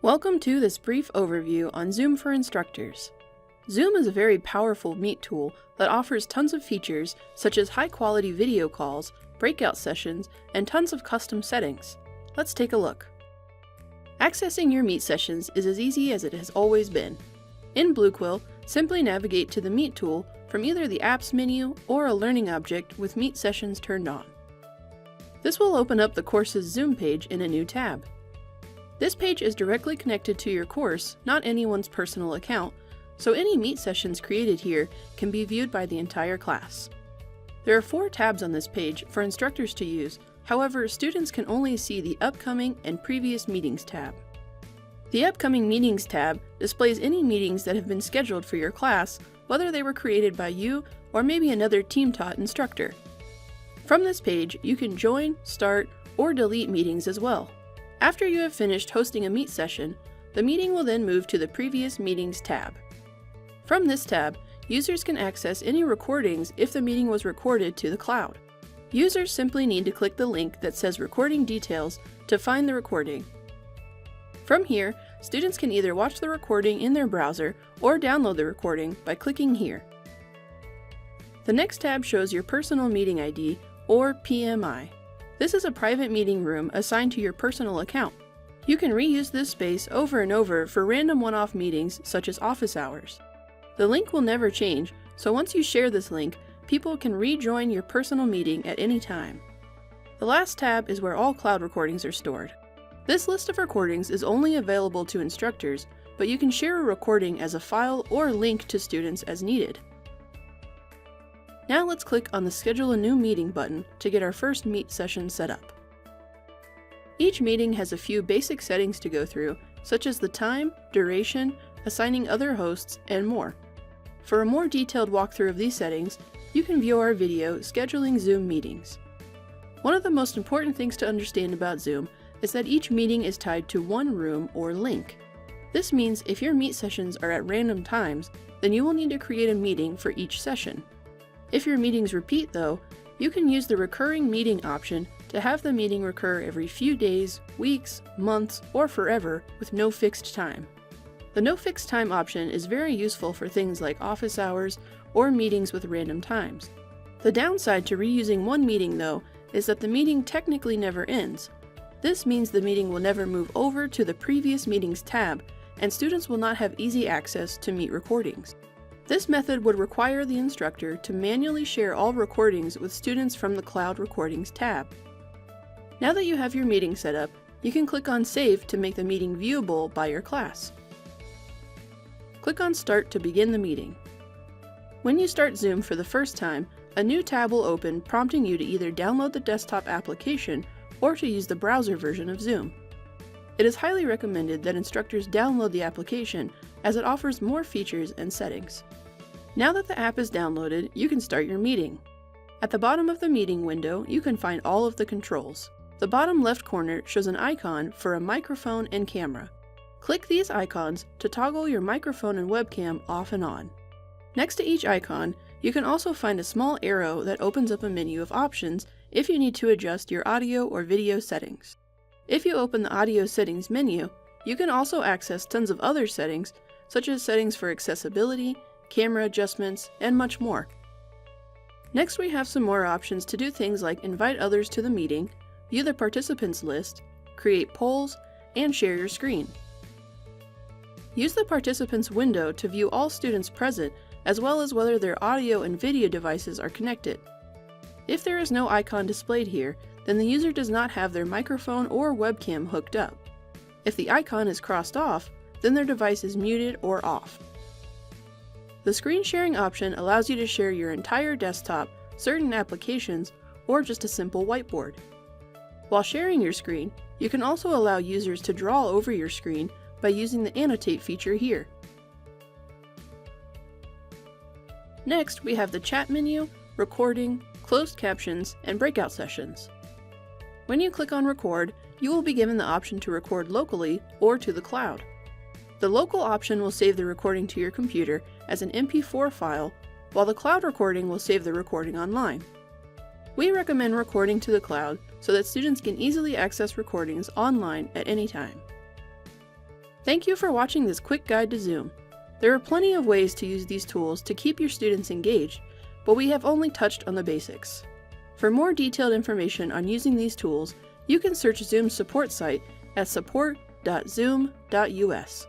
Welcome to this brief overview on Zoom for Instructors. Zoom is a very powerful Meet tool that offers tons of features such as high-quality video calls, breakout sessions, and tons of custom settings. Let's take a look. Accessing your Meet sessions is as easy as it has always been. In Bluequill, simply navigate to the Meet tool from either the Apps menu or a learning object with Meet sessions turned on. This will open up the course's Zoom page in a new tab. This page is directly connected to your course, not anyone's personal account, so any Meet sessions created here can be viewed by the entire class. There are 4 tabs on this page for instructors to use, however, students can only see the Upcoming and Previous Meetings tab. The Upcoming Meetings tab displays any meetings that have been scheduled for your class, whether they were created by you or maybe another team-taught instructor. From this page, you can join, start, or delete meetings as well. After you have finished hosting a Meet session, the meeting will then move to the Previous Meetings tab. From this tab, users can access any recordings if the meeting was recorded to the cloud. Users simply need to click the link that says Recording Details to find the recording. From here, students can either watch the recording in their browser or download the recording by clicking here. The next tab shows your Personal Meeting ID, or PMI. This is a private meeting room assigned to your personal account. You can reuse this space over and over for random one-off meetings such as office hours. The link will never change, so once you share this link, people can rejoin your personal meeting at any time. The last tab is where all cloud recordings are stored. This list of recordings is only available to instructors, but you can share a recording as a file or link to students as needed. Now let's click on the Schedule a New Meeting button to get our first Meet session set up. Each meeting has a few basic settings to go through, such as the time, duration, assigning other hosts, and more. For a more detailed walkthrough of these settings, you can view our video, Scheduling Zoom Meetings. One of the most important things to understand about Zoom is that each meeting is tied to one room or link. This means if your Meet sessions are at random times, then you will need to create a meeting for each session. If your meetings repeat though, you can use the Recurring Meeting option to have the meeting recur every few days, weeks, months, or forever with no fixed time. The No Fixed Time option is very useful for things like office hours or meetings with random times. The downside to reusing one meeting though is that the meeting technically never ends. This means the meeting will never move over to the Previous Meetings tab, and students will not have easy access to Meet recordings. This method would require the instructor to manually share all recordings with students from the Cloud Recordings tab. Now that you have your meeting set up, you can click on Save to make the meeting viewable by your class. Click on Start to begin the meeting. When you start Zoom for the first time, a new tab will open prompting you to either download the desktop application or to use the browser version of Zoom. It is highly recommended that instructors download the application as it offers more features and settings. Now that the app is downloaded, you can start your meeting. At the bottom of the meeting window, you can find all of the controls. The bottom left corner shows an icon for a microphone and camera. Click these icons to toggle your microphone and webcam off and on. Next to each icon, you can also find a small arrow that opens up a menu of options if you need to adjust your audio or video settings. If you open the Audio Settings menu, you can also access tons of other settings, such as settings for accessibility, camera adjustments, and much more. Next, we have some more options to do things like invite others to the meeting, view the participants list, create polls, and share your screen. Use the participants window to view all students present, as well as whether their audio and video devices are connected. If there is no icon displayed here, then the user does not have their microphone or webcam hooked up. If the icon is crossed off, then their device is muted or off. The screen sharing option allows you to share your entire desktop, certain applications, or just a simple whiteboard. While sharing your screen, you can also allow users to draw over your screen by using the Annotate feature here. Next, we have the Chat menu, Recording, Closed Captions, and Breakout Sessions. When you click on Record, you will be given the option to record locally or to the cloud. The local option will save the recording to your computer as an MP4 file, while the cloud recording will save the recording online. We recommend recording to the cloud so that students can easily access recordings online at any time. Thank you for watching this quick guide to Zoom. There are plenty of ways to use these tools to keep your students engaged, but we have only touched on the basics. For more detailed information on using these tools, you can search Zoom's support site at support.zoom.us.